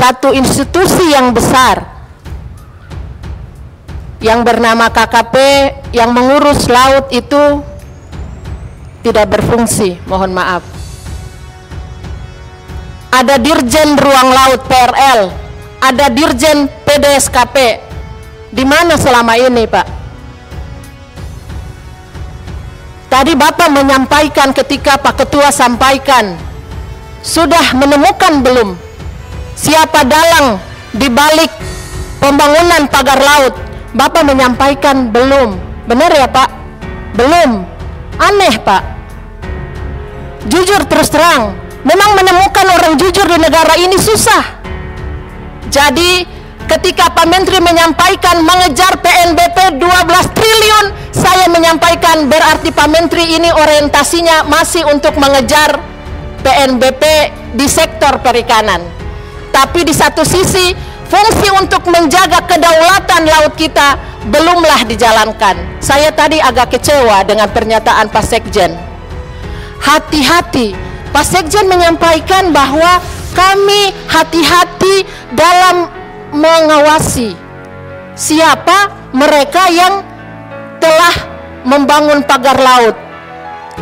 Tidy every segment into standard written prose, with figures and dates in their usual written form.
satu institusi yang besar yang bernama KKP yang mengurus laut itu tidak berfungsi, mohon maaf. Ada Dirjen Ruang Laut PRL, ada Dirjen PDSKP. Di mana selama ini, Pak? Tadi Bapak menyampaikan ketika Pak Ketua sampaikan, sudah menemukan belum siapa dalang di balik pembangunan pagar laut? Bapak menyampaikan belum. Benar ya, Pak? Belum. Aneh, Pak. Jujur terus terang, memang menemukan orang jujur di negara ini susah. Jadi ketika Pak Menteri menyampaikan mengejar PNBP 12 triliun, saya menyampaikan berarti Pak Menteri ini orientasinya masih untuk mengejar PNBP di sektor perikanan. Tapi di satu sisi, fungsi untuk menjaga kedaulatan laut kita belumlah dijalankan. Saya tadi agak kecewa dengan pernyataan Pak Sekjen. Hati-hati, Pak Sekjen menyampaikan bahwa kami hati-hati dalam mengawasi siapa mereka yang telah membangun pagar laut.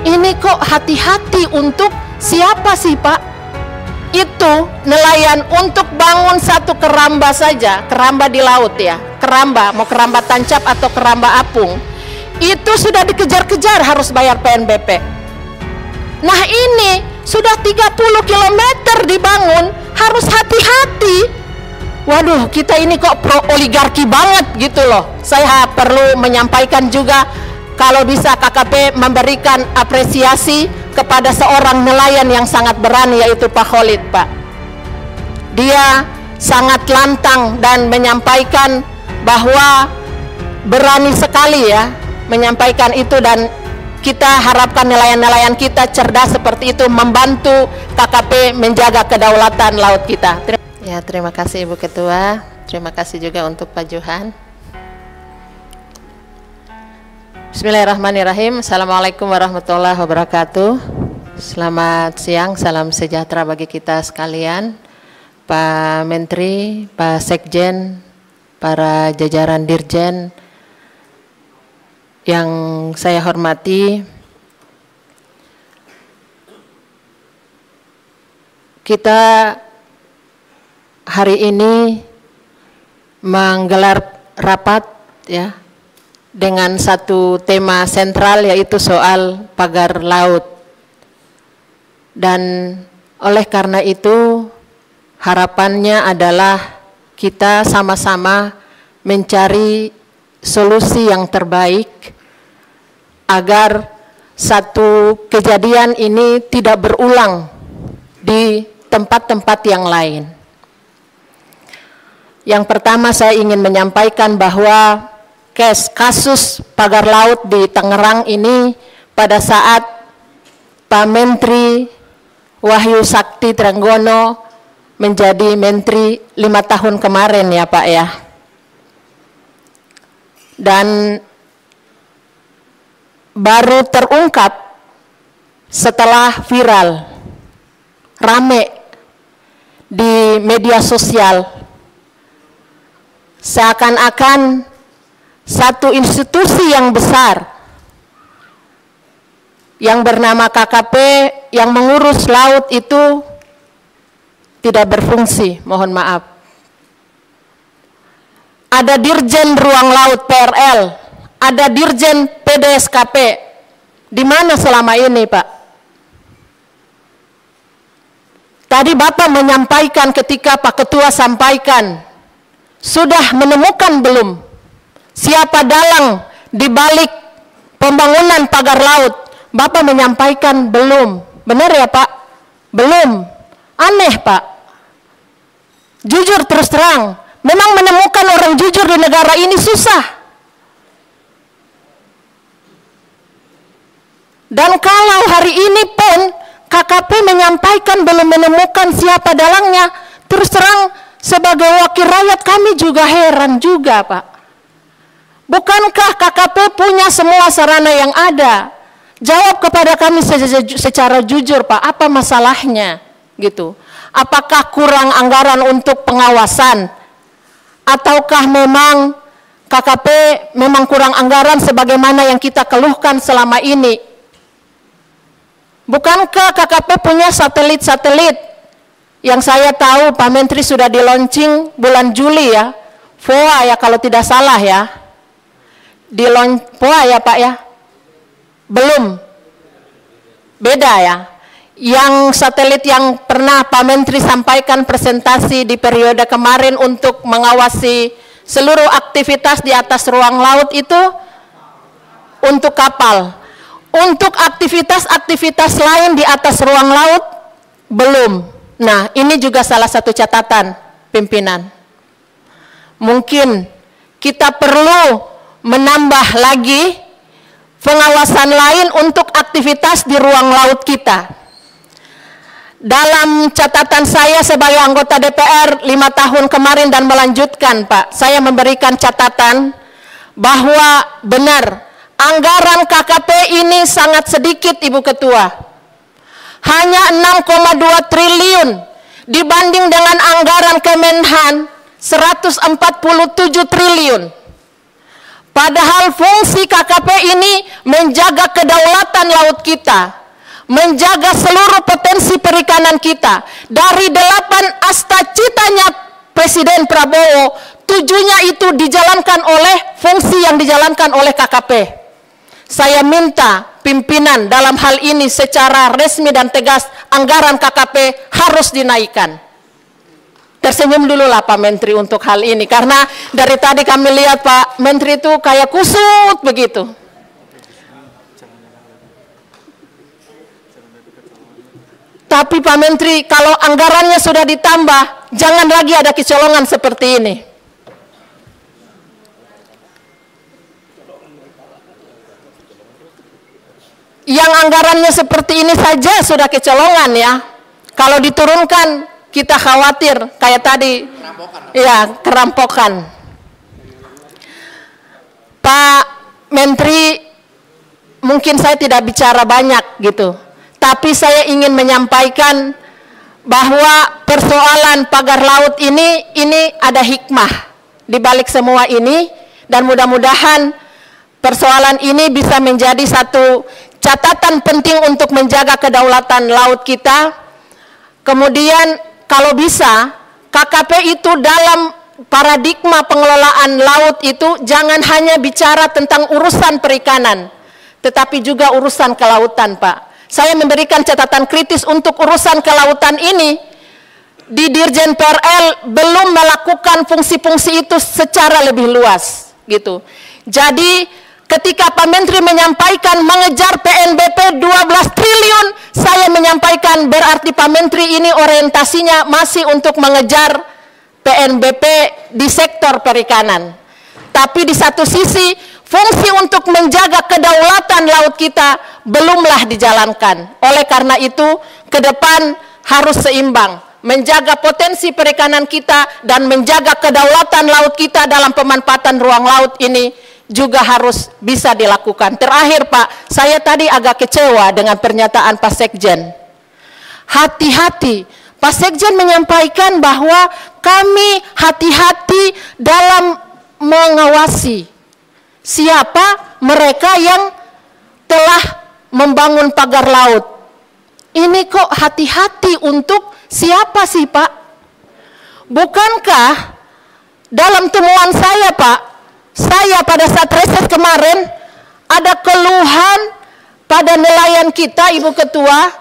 Ini kok hati-hati untuk siapa sih, Pak? Itu nelayan untuk bangun satu keramba saja, keramba di laut ya, keramba, mau keramba tancap atau keramba apung, itu sudah dikejar-kejar harus bayar PNBP. Nah ini sudah 30 km dibangun, harus hati-hati. Waduh, kita ini kok pro oligarki banget gitu loh. Saya perlu menyampaikan juga, kalau bisa KKP memberikan apresiasi kepada seorang nelayan yang sangat berani, yaitu Pak Khalid, Pak. Dia sangat lantang dan menyampaikan bahwa berani sekali ya menyampaikan itu, dan kita harapkan nelayan-nelayan kita cerdas seperti itu, membantu KKP menjaga kedaulatan laut kita. Ya, terima kasih Ibu Ketua. Terima kasih juga untuk Pak Johan. Bismillahirrahmanirrahim. Assalamualaikum warahmatullahi wabarakatuh. Selamat siang, salam sejahtera bagi kita sekalian. Pak Menteri, Pak Sekjen, para jajaran Dirjen yang saya hormati, kita hari ini menggelar rapat ya dengan satu tema sentral, yaitu soal pagar laut. Dan oleh karena itu harapannya adalah kita sama-sama mencari solusi yang terbaik agar satu kejadian ini tidak berulang di tempat-tempat yang lain. Yang pertama, saya ingin menyampaikan bahwa kasus pagar laut di Tangerang ini pada saat Pak Menteri Wahyu Sakti Trenggono menjadi Menteri 5 tahun kemarin ya Pak ya. Dan baru terungkap setelah viral, rame di media sosial, seakan-akan satu institusi yang besar yang bernama KKP yang mengurus laut itu tidak berfungsi, mohon maaf. Ada Dirjen Ruang Laut PRL, ada Dirjen PDSKP. Di mana selama ini, Pak? Tadi Bapak menyampaikan ketika Pak Ketua sampaikan, sudah menemukan belum siapa dalang di balik pembangunan pagar laut? Bapak menyampaikan belum. Benar ya Pak? Belum. Aneh Pak. Jujur terus terang, memang menemukan orang jujur di negara ini susah. Dan kalau hari ini pun KKP menyampaikan belum menemukan siapa dalangnya, terus terang sebagai wakil rakyat kami juga heran juga Pak. Bukankah KKP punya semua sarana yang ada? Jawab kepada kami secara jujur Pak, apa masalahnya gitu? Apakah kurang anggaran untuk pengawasan? Ataukah memang KKP memang kurang anggaran sebagaimana yang kita keluhkan selama ini? Bukankah KKP punya satelit-satelit? Yang saya tahu Pak Menteri sudah di-launching bulan Juli ya. VOA ya kalau tidak salah ya. VOA ya Pak ya? Belum. Beda ya. Yang satelit yang pernah Pak Menteri sampaikan presentasi di periode kemarin untuk mengawasi seluruh aktivitas di atas ruang laut itu untuk kapal. Untuk aktivitas-aktivitas lain di atas ruang laut belum. Nah, ini juga salah satu catatan pimpinan. Mungkin kita perlu menambah lagi pengawasan lain untuk aktivitas di ruang laut kita. Dalam catatan saya sebagai anggota DPR 5 tahun kemarin dan melanjutkan Pak, saya memberikan catatan bahwa benar anggaran KKP ini sangat sedikit Ibu Ketua. Hanya 6,2 triliun dibanding dengan anggaran Kemenhan 147 triliun. Padahal fungsi KKP ini menjaga kedaulatan laut kita, menjaga seluruh potensi perikanan kita. Dari 8 asta citanya Presiden Prabowo, 7-nya itu dijalankan oleh fungsi yang dijalankan oleh KKP. Saya minta pimpinan dalam hal ini secara resmi dan tegas, anggaran KKP harus dinaikkan. Tersenyum dulu lah Pak Menteri untuk hal ini, karena dari tadi kami lihat Pak Menteri itu kayak kusut begitu. Tapi Pak Menteri, kalau anggarannya sudah ditambah, jangan lagi ada kecolongan seperti ini. Yang anggarannya seperti ini saja sudah kecolongan ya. Kalau diturunkan, kita khawatir kayak tadi, ya kerampokan. Pak Menteri, mungkin saya tidak bicara banyak gitu, tapi saya ingin menyampaikan bahwa persoalan pagar laut ini ada hikmah di balik semua ini, dan mudah-mudahan persoalan ini bisa menjadi satu catatan penting untuk menjaga kedaulatan laut kita. Kemudian kalau bisa, KKP itu dalam paradigma pengelolaan laut itu jangan hanya bicara tentang urusan perikanan, tetapi juga urusan kelautan, Pak. Saya memberikan catatan kritis untuk urusan kelautan ini. Di Dirjen PRL belum melakukan fungsi-fungsi itu secara lebih luas, gitu. Jadi ketika Pak Menteri menyampaikan mengejar PNBP 12 triliun, saya menyampaikan berarti Pak Menteri ini orientasinya masih untuk mengejar PNBP di sektor perikanan. Tapi di satu sisi, fungsi untuk menjaga kedaulatan laut kita belumlah dijalankan. Oleh karena itu, ke depan harus seimbang, menjaga potensi perikanan kita dan menjaga kedaulatan laut kita dalam pemanfaatan ruang laut ini juga harus bisa dilakukan. Terakhir Pak, saya tadi agak kecewa dengan pernyataan Pak Sekjen. Hati-hati, Pak Sekjen menyampaikan bahwa kami hati-hati dalam mengawasi siapa mereka yang telah membangun pagar laut. Ini kok hati-hati untuk siapa sih Pak? Bukankah dalam temuan saya Pak, saya pada saat reses kemarin ada keluhan pada nelayan kita Ibu Ketua,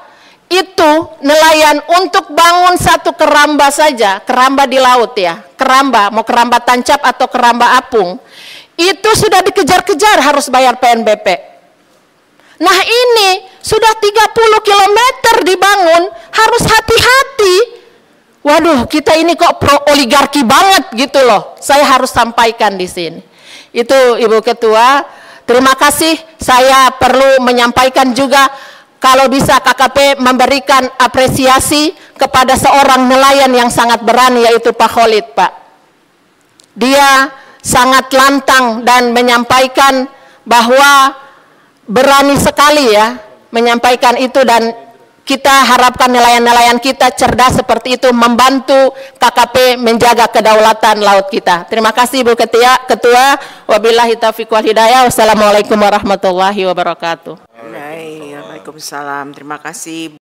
itu nelayan untuk bangun satu keramba saja, keramba di laut ya, keramba, mau keramba tancap atau keramba apung, itu sudah dikejar-kejar harus bayar PNBP. Nah ini sudah 30 km dibangun, harus hati-hati. Waduh, kita ini kok pro oligarki banget gitu loh. Saya harus sampaikan di sini. Itu Ibu Ketua, terima kasih. Saya perlu menyampaikan juga kalau bisa KKP memberikan apresiasi kepada seorang nelayan yang sangat berani, yaitu Pak Khalid, Pak. Dia sangat lantang dan menyampaikan bahwa berani sekali ya menyampaikan itu, dan kita harapkan nelayan-nelayan kita cerdas seperti itu, membantu KKP menjaga kedaulatan laut kita. Terima kasih Bu Ketua. Wabillahi taufiq wal hidayah. Wassalamualaikum warahmatullahi wabarakatuh. Waalaikumsalam. Terima kasih.